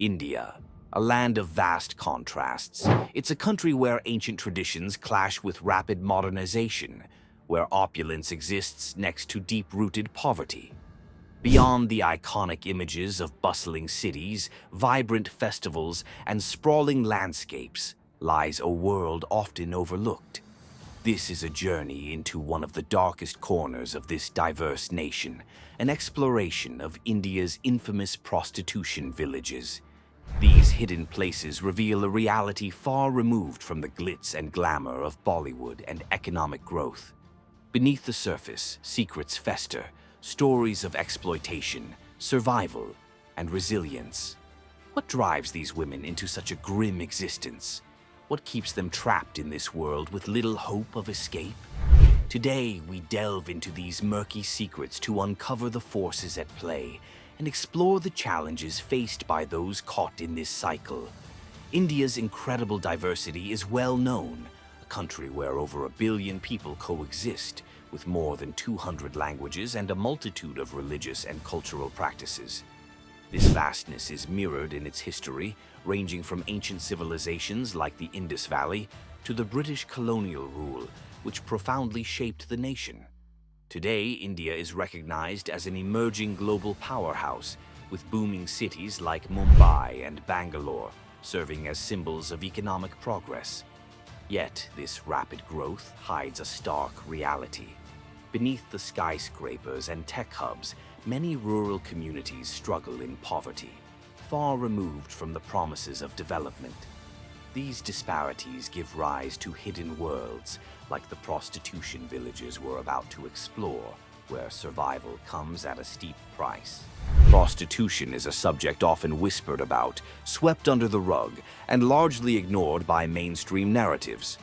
India, a land of vast contrasts. It's a country where ancient traditions clash with rapid modernization, where opulence exists next to deep-rooted poverty. Beyond the iconic images of bustling cities, vibrant festivals, and sprawling landscapes lies a world often overlooked. This is a journey into one of the darkest corners of this diverse nation, an exploration of India's infamous prostitution villages. These hidden places reveal a reality far removed from the glitz and glamour of Bollywood and economic growth. Beneath the surface, secrets fester, stories of exploitation, survival, and resilience. What drives these women into such a grim existence? What keeps them trapped in this world with little hope of escape? Today, we delve into these murky secrets to uncover the forces at play and explore the challenges faced by those caught in this cycle. India's incredible diversity is well known, a country where over 1 billion people coexist, with more than 200 languages and a multitude of religious and cultural practices. This vastness is mirrored in its history, ranging from ancient civilizations like the Indus Valley to the British colonial rule, which profoundly shaped the nation. Today, India is recognized as an emerging global powerhouse, with booming cities like Mumbai and Bangalore serving as symbols of economic progress. Yet, this rapid growth hides a stark reality. Beneath the skyscrapers and tech hubs, many rural communities struggle in poverty, far removed from the promises of development. These disparities give rise to hidden worlds, like the prostitution villages we're about to explore, where survival comes at a steep price. Prostitution is a subject often whispered about, swept under the rug, and largely ignored by mainstream narratives.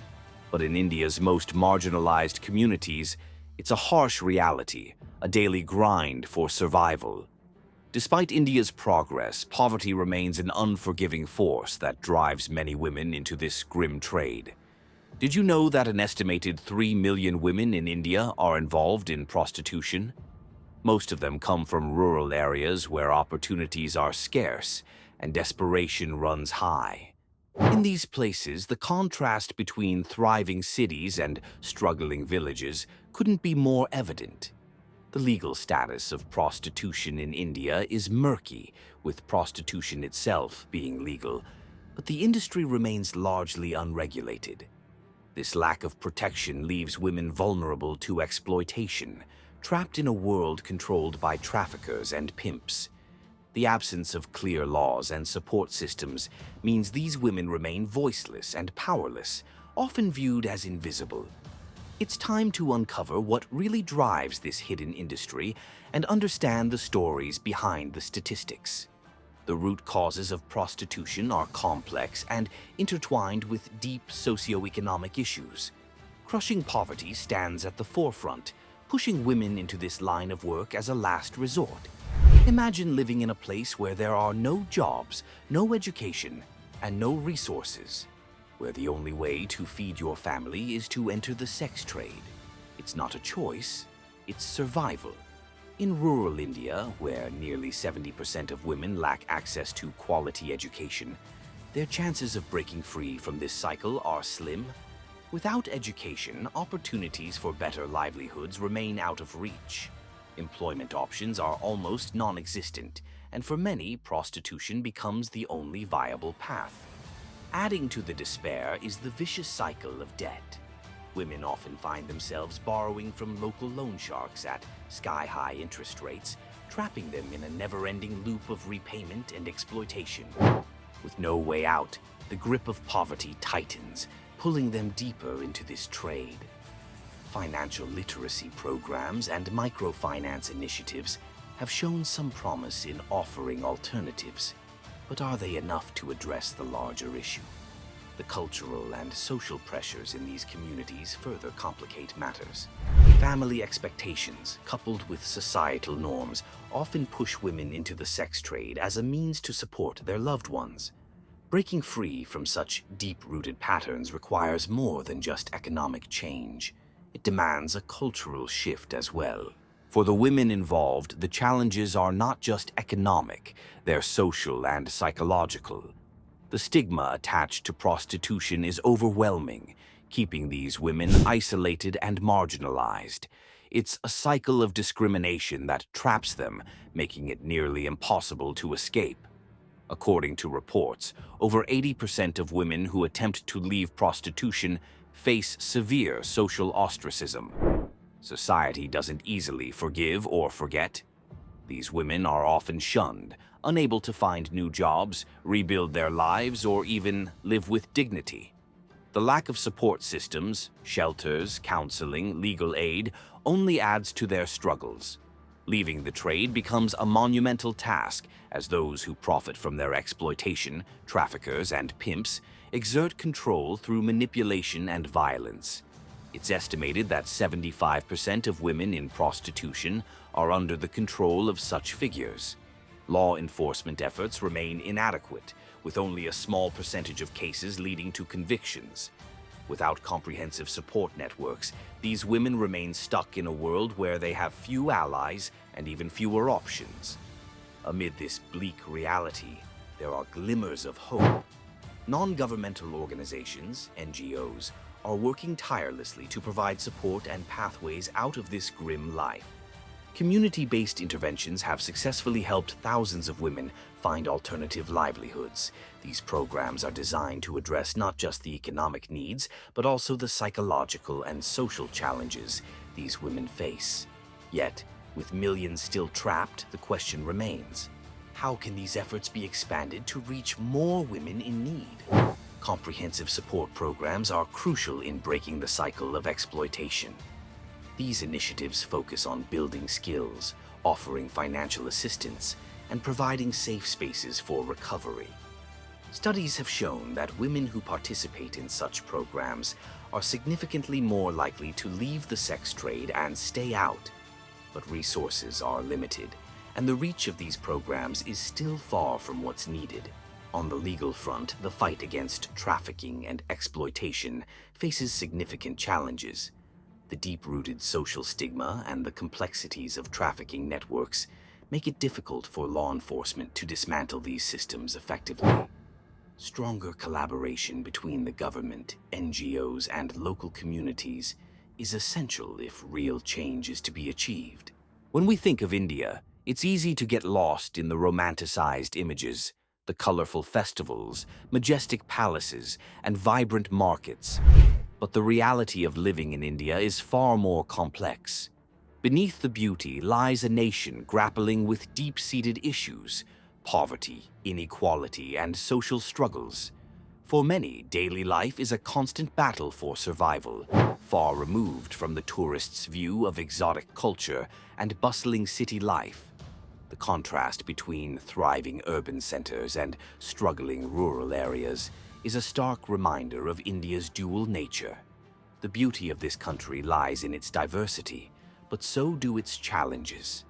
But in India's most marginalized communities, it's a harsh reality, a daily grind for survival. Despite India's progress, poverty remains an unforgiving force that drives many women into this grim trade. Did you know that an estimated 3 million women in India are involved in prostitution? Most of them come from rural areas where opportunities are scarce and desperation runs high. In these places, the contrast between thriving cities and struggling villages couldn't be more evident. The legal status of prostitution in India is murky, with prostitution itself being legal, but the industry remains largely unregulated. This lack of protection leaves women vulnerable to exploitation, trapped in a world controlled by traffickers and pimps. The absence of clear laws and support systems means these women remain voiceless and powerless, often viewed as invisible. It's time to uncover what really drives this hidden industry and understand the stories behind the statistics. The root causes of prostitution are complex and intertwined with deep socio-economic issues. Crushing poverty stands at the forefront, pushing women into this line of work as a last resort. Imagine living in a place where there are no jobs, no education, and no resources, where the only way to feed your family is to enter the sex trade. It's not a choice, it's survival. In rural India, where nearly 70% of women lack access to quality education, their chances of breaking free from this cycle are slim. Without education, opportunities for better livelihoods remain out of reach. Employment options are almost non-existent, and for many, prostitution becomes the only viable path. Adding to the despair is the vicious cycle of debt. Women often find themselves borrowing from local loan sharks at sky-high interest rates, trapping them in a never-ending loop of repayment and exploitation. With no way out, the grip of poverty tightens, pulling them deeper into this trade. Financial literacy programs and microfinance initiatives have shown some promise in offering alternatives, but are they enough to address the larger issue? The cultural and social pressures in these communities further complicate matters. Family expectations, coupled with societal norms, often push women into the sex trade as a means to support their loved ones. Breaking free from such deep-rooted patterns requires more than just economic change. It demands a cultural shift as well. For the women involved, the challenges are not just economic, they're social and psychological. The stigma attached to prostitution is overwhelming, keeping these women isolated and marginalized. It's a cycle of discrimination that traps them, making it nearly impossible to escape. According to reports, over 80% of women who attempt to leave prostitution face severe social ostracism. Society doesn't easily forgive or forget. These women are often shunned, unable to find new jobs, rebuild their lives, or even live with dignity. The lack of support systems, shelters, counseling, legal aid only adds to their struggles. Leaving the trade becomes a monumental task as those who profit from their exploitation, traffickers and pimps, exert control through manipulation and violence. It's estimated that 75% of women in prostitution are under the control of such figures. Law enforcement efforts remain inadequate, with only a small percentage of cases leading to convictions. Without comprehensive support networks, these women remain stuck in a world where they have few allies and even fewer options. Amid this bleak reality, there are glimmers of hope. Non-governmental organizations, NGOs, are working tirelessly to provide support and pathways out of this grim life. Community-based interventions have successfully helped thousands of women find alternative livelihoods. These programs are designed to address not just the economic needs, but also the psychological and social challenges these women face. Yet, with millions still trapped, the question remains: how can these efforts be expanded to reach more women in need? Comprehensive support programs are crucial in breaking the cycle of exploitation. These initiatives focus on building skills, offering financial assistance, and providing safe spaces for recovery. Studies have shown that women who participate in such programs are significantly more likely to leave the sex trade and stay out. But resources are limited, and the reach of these programs is still far from what's needed. On the legal front, the fight against trafficking and exploitation faces significant challenges. The deep-rooted social stigma and the complexities of trafficking networks make it difficult for law enforcement to dismantle these systems effectively. Stronger collaboration between the government, NGOs, and local communities is essential if real change is to be achieved. When we think of India, it's easy to get lost in the romanticized images, the colorful festivals, majestic palaces, and vibrant markets. But the reality of living in India is far more complex. Beneath the beauty lies a nation grappling with deep-seated issues: poverty, inequality, and social struggles. For many, daily life is a constant battle for survival, far removed from the tourist's view of exotic culture and bustling city life. The contrast between thriving urban centers and struggling rural areas is a stark reminder of India's dual nature. The beauty of this country lies in its diversity, but so do its challenges.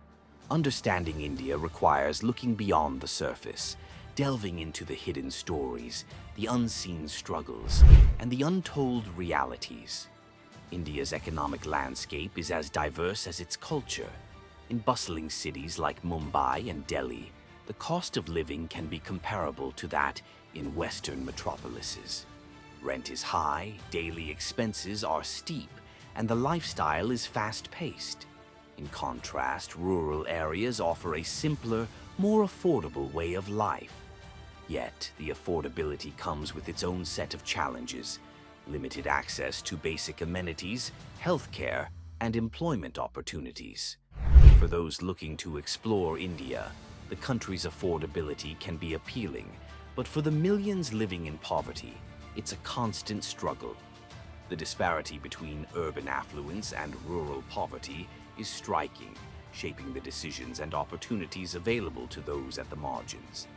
Understanding India requires looking beyond the surface, delving into the hidden stories, the unseen struggles, and the untold realities. India's economic landscape is as diverse as its culture. In bustling cities like Mumbai and Delhi, the cost of living can be comparable to that in Western metropolises. Rent is high, daily expenses are steep, and the lifestyle is fast-paced. In contrast, rural areas offer a simpler, more affordable way of life. Yet, the affordability comes with its own set of challenges: limited access to basic amenities, healthcare, and employment opportunities. For those looking to explore India, the country's affordability can be appealing, but for the millions living in poverty, it's a constant struggle. The disparity between urban affluence and rural poverty is striking, shaping the decisions and opportunities available to those at the margins.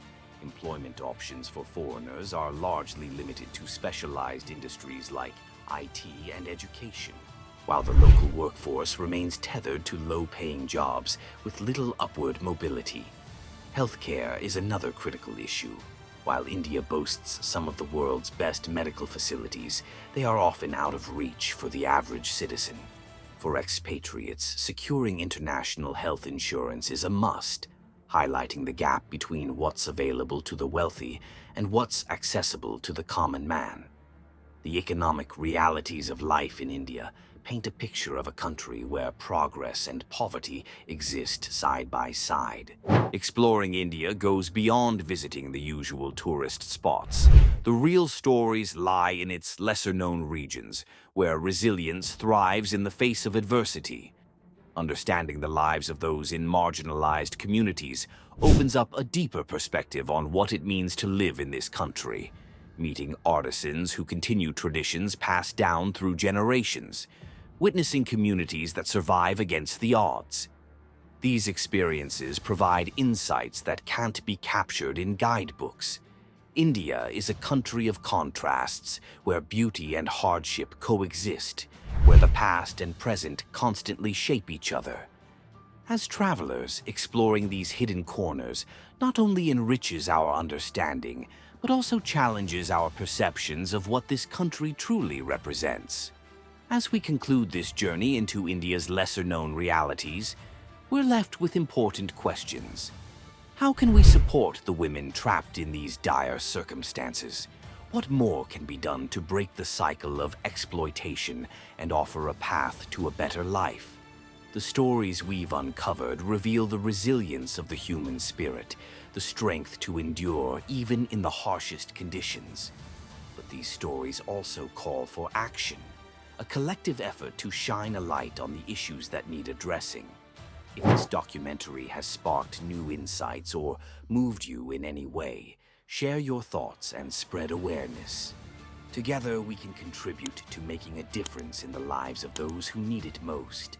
Employment options for foreigners are largely limited to specialized industries like IT and education, while the local workforce remains tethered to low-paying jobs with little upward mobility. Healthcare is another critical issue. While India boasts some of the world's best medical facilities, they are often out of reach for the average citizen. For expatriates, securing international health insurance is a must, highlighting the gap between what's available to the wealthy and what's accessible to the common man. The economic realities of life in India paint a picture of a country where progress and poverty exist side by side. Exploring India goes beyond visiting the usual tourist spots. The real stories lie in its lesser-known regions, where resilience thrives in the face of adversity. Understanding the lives of those in marginalized communities opens up a deeper perspective on what it means to live in this country. Meeting artisans who continue traditions passed down through generations, witnessing communities that survive against the odds. These experiences provide insights that can't be captured in guidebooks. India is a country of contrasts, where beauty and hardship coexist, where the past and present constantly shape each other. As travelers, exploring these hidden corners not only enriches our understanding, but also challenges our perceptions of what this country truly represents. As we conclude this journey into India's lesser-known realities, we're left with important questions. How can we support the women trapped in these dire circumstances? What more can be done to break the cycle of exploitation and offer a path to a better life? The stories we've uncovered reveal the resilience of the human spirit, the strength to endure even in the harshest conditions. But these stories also call for action, a collective effort to shine a light on the issues that need addressing. If this documentary has sparked new insights or moved you in any way, share your thoughts and spread awareness. Together, we can contribute to making a difference in the lives of those who need it most.